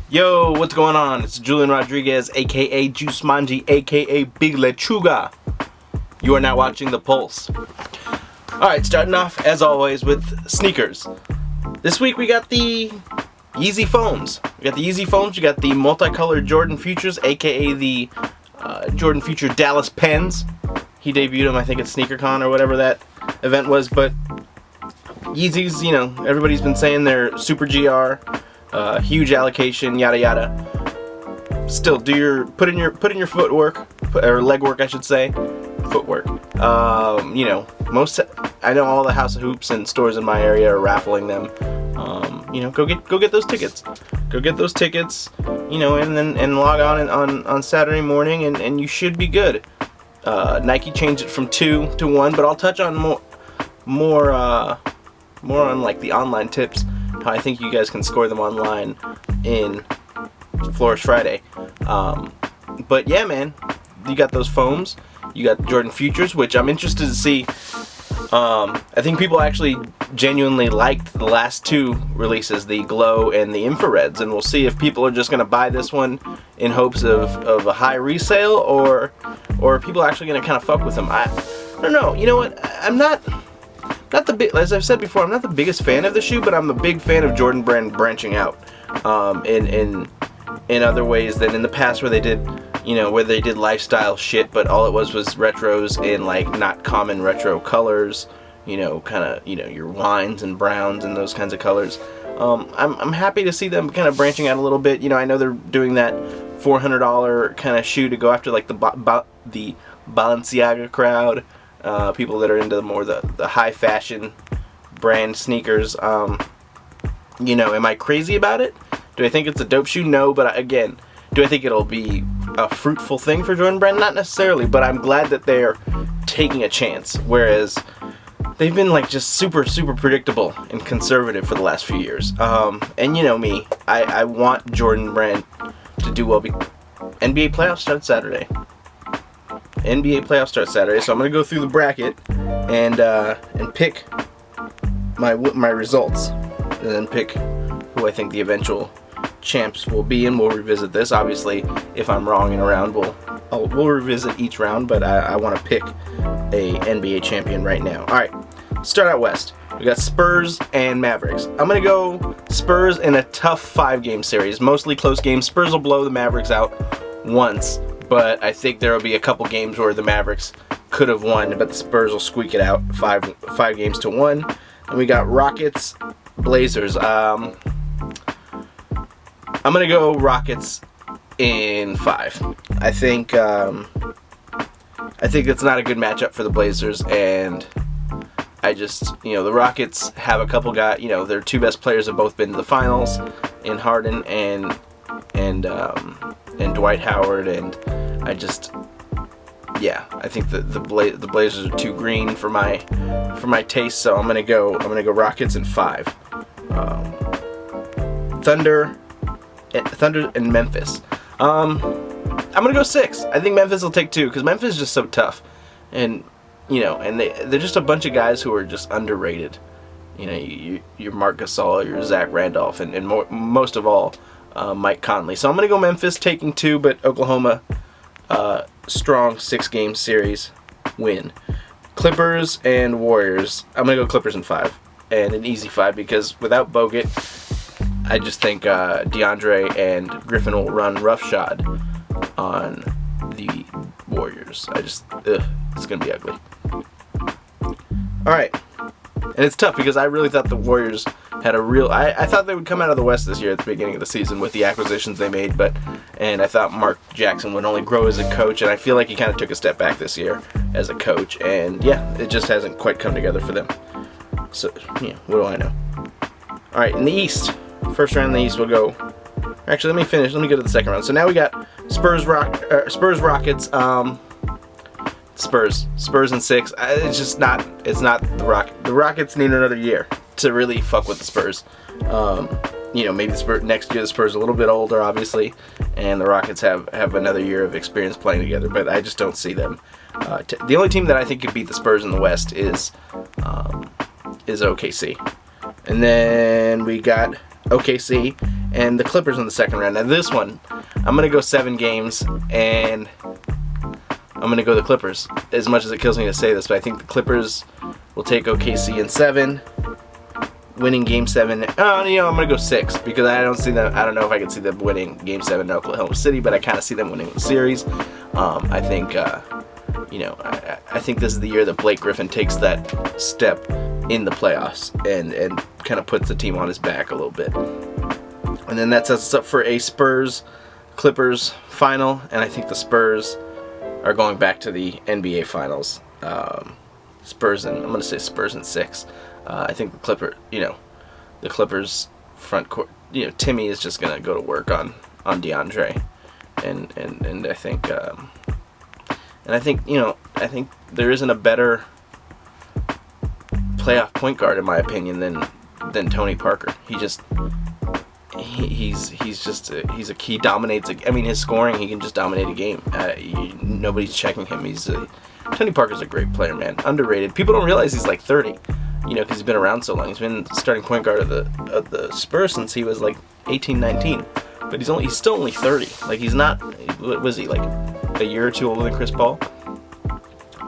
Yo, what's going on? It's Julian Rodriguez, aka Juice Manji, aka Big Lechuga. You are now watching The Pulse. Alright, starting off, as always, with sneakers. This week we got the Yeezy foams. We got the multicolored Jordan Futures, aka the Jordan Future Dallas Pens. He debuted them, I think, at SneakerCon or whatever that event was, but Yeezys, everybody's been saying they're super GR. Huge allocation, yada yada. Still, put in your footwork, or legwork, I should say. Footwork. I know all the House of Hoops and stores in my area are raffling them. Go get those tickets. Go get those tickets. And log on Saturday morning, and you should be good. Nike changed it from 2 to 1, but I'll touch on more on like the online tips. How I think you guys can score them online in Flourish Friday. But yeah, man, you got those foams. You got Jordan Futures, which I'm interested to see. I think people actually genuinely liked the last 2 releases, the Glow and the Infrareds, and we'll see if people are just going to buy this one in hopes of a high resale, or are people actually going to kind of fuck with them. I don't know. You know what? I'm not the big, as I've said before, I'm not the biggest fan of the shoe, but I'm a big fan of Jordan Brand branching out in other ways than in the past, where they did lifestyle shit, but all it was retros in like not common retro colors, your wines and browns and those kinds of colors. I'm happy to see them kind of branching out a little bit. I know they're doing that $400 kind of shoe to go after like the Balenciaga crowd. People that are into the high fashion brand sneakers. Am I crazy about it? Do I think it's a dope shoe? No, but again, do I think it'll be a fruitful thing for Jordan Brand? Not necessarily, but I'm glad that they're taking a chance, whereas they've been like just super, super predictable and conservative for the last few years. And you know me, I want Jordan Brand to do well. NBA playoffs start Saturday. So I'm gonna go through the bracket and pick my results, and then pick who I think the eventual champs will be, and we'll revisit this. Obviously, if I'm wrong in a round, we'll revisit each round, but I want to pick a NBA champion right now. All right, start out west. We got Spurs and Mavericks. I'm gonna go Spurs in a tough 5-game series, mostly close games. Spurs will blow the Mavericks out once, but I think there will be a couple games where the Mavericks could have won, but the Spurs will squeak it out 5 games to 1. And we got Rockets, Blazers. I'm gonna go Rockets in 5. I think it's not a good matchup for the Blazers, and I just, the Rockets have a couple guys. Their 2 best players have both been to the finals, in Harden and Dwight Howard, and I think the Blazers are too green for my taste, so I'm gonna go Rockets in 5. Thunder and Memphis. I'm gonna go 6. I think Memphis will take 2 because Memphis is just so tough, and they're just a bunch of guys who are just underrated. Your Marc Gasol, your Zach Randolph, and most of all, Mike Conley. So I'm gonna go Memphis taking 2, but Oklahoma strong 6-game series win. Clippers and Warriors. I'm gonna go Clippers in 5, and an easy 5 because without Bogut, I just think DeAndre and Griffin will run roughshod on the Warriors. It's gonna be ugly. All right. And it's tough because I really thought the Warriors had I thought they would come out of the West this year at the beginning of the season with the acquisitions they made, and I thought Mark Jackson would only grow as a coach, and I feel like he kind of took a step back this year as a coach, and it just hasn't quite come together for them. So, what do I know? All right, in the East, first round in the East, we'll go. Actually, let me go to the second round. So now we got Spurs Rockets. Spurs in 6. It's not the Rockets. The Rockets need another year to really fuck with the Spurs. Maybe the Spurs next year. The Spurs are a little bit older, obviously, and the Rockets have another year of experience playing together. But I just don't see them. The only team that I think could beat the Spurs in the West is OKC, and then we got OKC and the Clippers in the second round. Now this one, I'm going to go 7 games, and I'm going to go the Clippers. As much as it kills me to say this, but I think the Clippers will take OKC in 7, winning Game 7. I'm going to go 6 because I don't see them. I don't know if I can see them winning Game 7 in Oklahoma City, but I kind of see them winning the series. I think, I think this is the year that Blake Griffin takes that step in the playoffs and kind of puts the team on his back a little bit. And then that sets us up for a Spurs-Clippers final, and I think the Spurs are going back to the NBA Finals. I'm going to say Spurs in 6. I think the Clippers front court, Timmy is just going to go to work on DeAndre, and I think there isn't a better playoff point guard in my opinion than Tony Parker. He dominates. His scoring, he can just dominate a game. Nobody's checking him. Tony Parker's a great player, man. Underrated. People don't realize he's like 30, because he's been around so long. He's been starting point guard of the Spurs since he was like 18, 19. But he's still only 30. Like, he's not. What was he, like a year or two older than Chris Paul?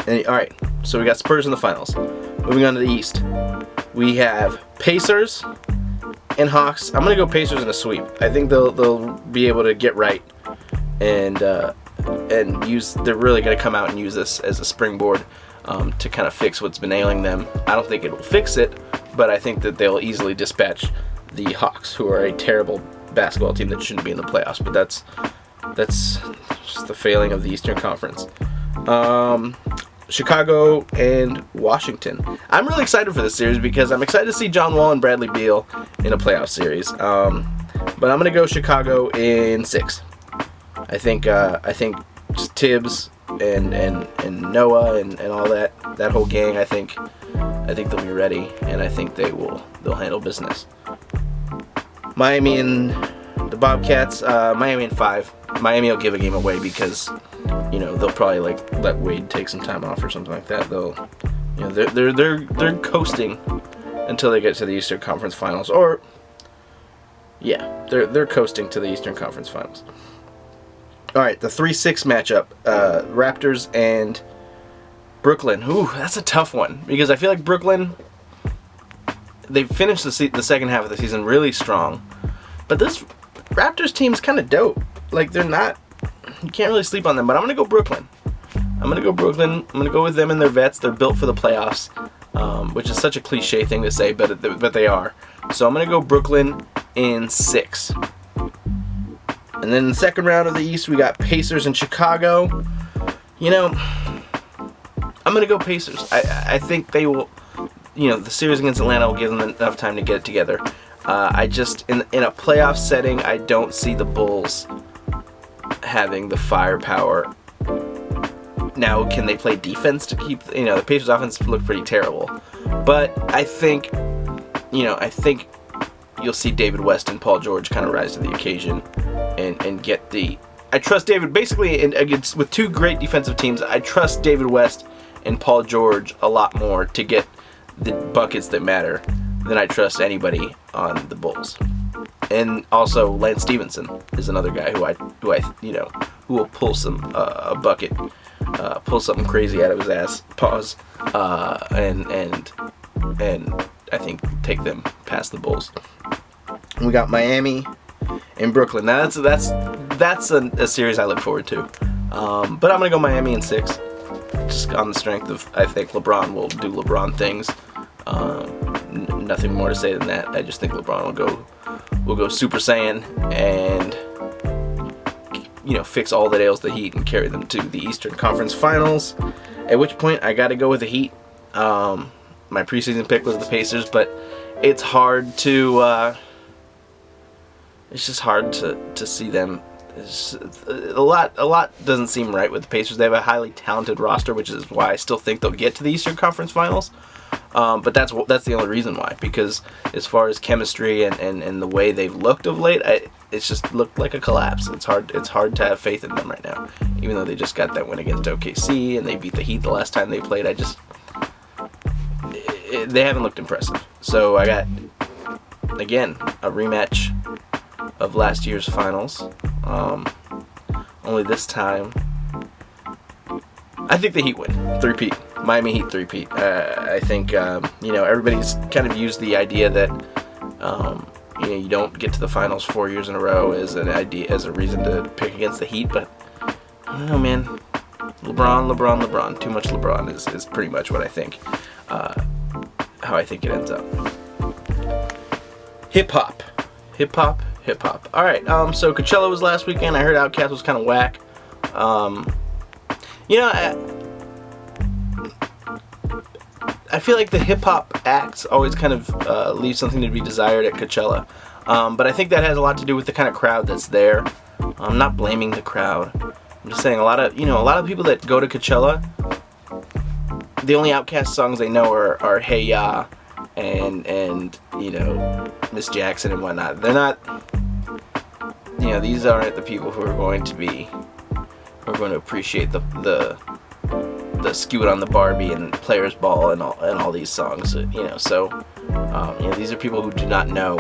And all right, so we got Spurs in the finals. Moving on to the East, we have Pacers and Hawks. I'm gonna go Pacers in a sweep. I think they'll be able to get right and use. They're really gonna come out and use this as a springboard to kind of fix what's been ailing them. I don't think it will fix it, but I think that they'll easily dispatch the Hawks, who are a terrible basketball team that shouldn't be in the playoffs. But that's just the failing of the Eastern Conference. Chicago and Washington. I'm really excited for this series because I'm excited to see John Wall and Bradley Beal in a playoff series. But I'm gonna go Chicago in 6. I think just Tibbs and Noah and all that whole gang. I think they'll be ready, and I think they'll handle business. Miami and the Bobcats. Miami in 5. Miami will give a game away because they'll probably let Wade take some time off or something like that. They're coasting until they get to the Eastern Conference Finals, or they're coasting to the Eastern Conference Finals. All right, the 3-6 matchup, Raptors and Brooklyn. Ooh, that's a tough one because I feel like Brooklyn, they finished the second half of the season really strong, but this Raptors team's kind of dope. Like, they're not. You can't really sleep on them, but I'm going to go Brooklyn. I'm going to go with them and their vets. They're built for the playoffs, which is such a cliche thing to say, but they are. So I'm going to go Brooklyn in 6. And then in the second round of the East, we got Pacers and Chicago. I'm going to go Pacers. I think they will, the series against Atlanta will give them enough time to get it together. I just, in a playoff setting, I don't see the Bulls having the firepower. Now, can they play defense to keep, the Pacers offense look pretty terrible, but I think you'll see David West and Paul George kind of rise to the occasion and get I trust David, basically, against with 2 great defensive teams, I trust David West and Paul George a lot more to get the buckets that matter than I trust anybody on the Bulls. And also Lance Stevenson is another guy who will pull a bucket, pull something crazy out of his ass. Pause. And I think take them past the Bulls. We got Miami and Brooklyn. Now that's a series I look forward to. But I'm gonna go Miami in 6, just on the strength of I think LeBron will do LeBron things. Nothing more to say than that. I just think LeBron will go Super Saiyan and fix all that ails the Heat and carry them to the Eastern Conference Finals. At which point I got to go with the Heat. My preseason pick was the Pacers, but it's hard to. It's just hard to see them. A lot doesn't seem right with the Pacers. They have a highly talented roster, which is why I still think they'll get to the Eastern Conference Finals. But that's the only reason why, because as far as chemistry and the way they've looked of late, it's just looked like a collapse. It's hard to have faith in them right now, even though they just got that win against OKC and they beat the Heat the last time they played. They haven't looked impressive. So I got, again, a rematch of last year's finals. Only this time, I think the Heat win. Three-peat. Miami Heat three-peat. I think, everybody's kind of used the idea that, you don't get to the finals 4 years in a row as a reason to pick against the Heat, but I don't know, man. LeBron. Too much LeBron is pretty much what I think. How I think it ends up. Hip hop. All right. So Coachella was last weekend. I heard Outkast was kind of whack. I feel like the hip hop acts always kind of leave something to be desired at Coachella. But I think that has a lot to do with the kind of crowd that's there. I'm not blaming the crowd. I'm just saying a lot of people that go to Coachella, the only Outkast songs they know are Hey Ya and Miss Jackson and whatnot. They're not, these aren't the people who are going to appreciate the Skew It on the Barbie and Players Ball and all these songs, so these are people who do not know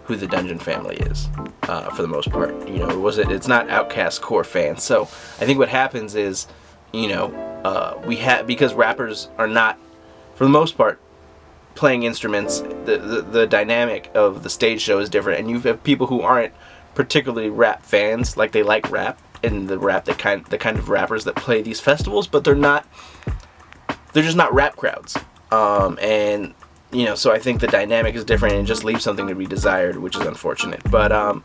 who the Dungeon Family is, for the most part. It's not Outkast core fans. So I think what happens is, because rappers are not, for the most part, playing instruments, the dynamic of the stage show is different, and you have people who aren't particularly rap fans, like they like rap and the kind of rappers that play these festivals, but they're just not rap crowds. And so I think the dynamic is different and it just leaves something to be desired, which is unfortunate. But all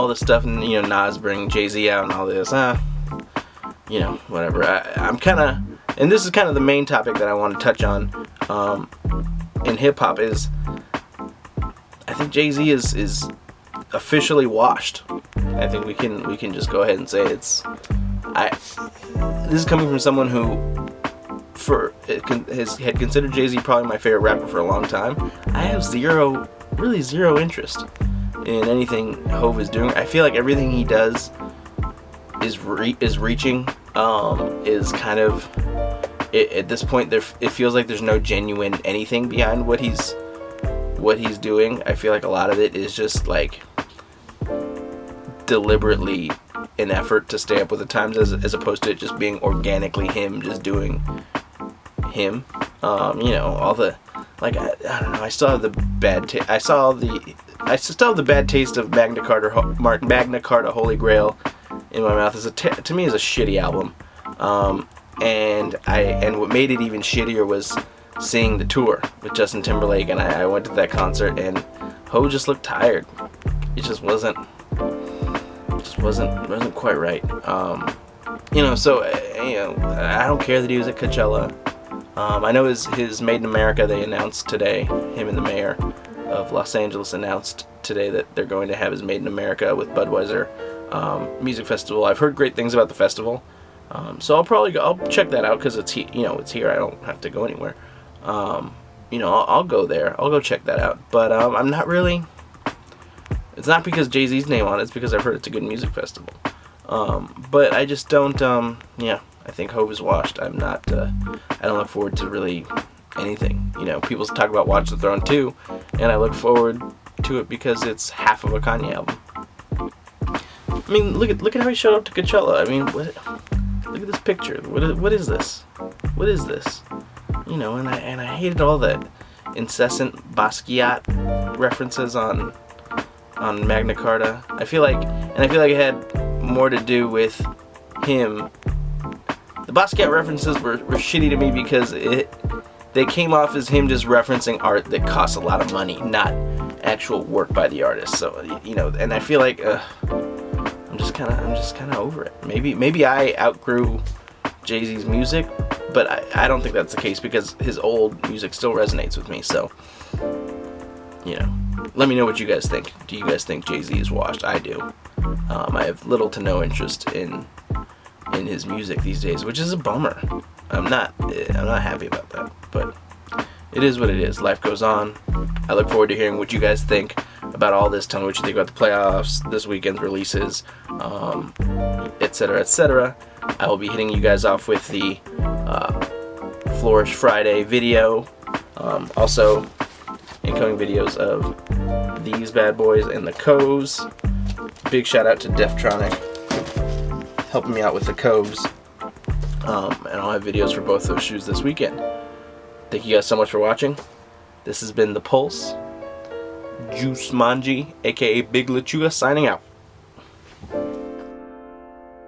the stuff, and Nas bring Jay-Z out and all this, whatever. I'm kind of, and this is kind of the main topic that I want to touch on in hip hop is, I think Jay-Z is officially washed. I think we can just go ahead and say this is coming from someone who had considered Jay-Z probably my favorite rapper for a long time. I have zero interest in anything Hov is doing. I feel like everything he does is reaching, is kind of, at this point it feels like there's no genuine anything behind what he's doing. I feel like a lot of it is just like deliberately an effort to stay up with the times, as opposed to it just being organically him just doing him. All the, like, I don't know, I still have the bad taste. I still have the bad taste of Magna Carta Holy Grail in my mouth. To me is a shitty album. And what made it even shittier was seeing the tour with Justin Timberlake, and I went to that concert, and Ho just looked tired. It just wasn't quite right. So I don't care that he was at Coachella. I know his Made in America, they announced today, him and the mayor of Los Angeles announced today that they're going to have his Made in America with Budweiser music festival. I've heard great things about the festival. So I'll check that out, because it's here. I don't have to go anywhere. I'll go there. I'll go check that out. But I'm not really. It's not because Jay-Z's name on it. It's because I've heard it's a good music festival. But I just don't. I think Hov is washed. I don't look forward to really anything. People talk about Watch the Throne 2, and I look forward to it because it's half of a Kanye album. I mean, look at how he showed up to Coachella. I mean, look at this picture. What is this? What is this? And I hated all the incessant Basquiat references on Magna Carta. I feel like it had more to do with him. The Basquiat references were shitty to me because they came off as him just referencing art that costs a lot of money, not actual work by the artist. So and I feel like I'm just kind of over it. Maybe I outgrew Jay-Z's music, but I don't think that's the case, because his old music still resonates with me. So let me know what you guys think. Do you guys think Jay-Z is washed? I do. I have little to no interest in his music these days, which is a bummer. I'm not happy about that, but it is what it is. Life goes on. I look forward to hearing what you guys think about all this. Tell me what you think about the playoffs, this weekend's releases, etc., etc. I will be hitting you guys off with the Flourish Friday video. Also, incoming videos of these bad boys and the Coves. Big shout out to Deftronic helping me out with the Coves. And I'll have videos for both those shoes this weekend. Thank you guys so much for watching. This has been The Pulse. Juice Manji, aka Big Lechuga, signing out.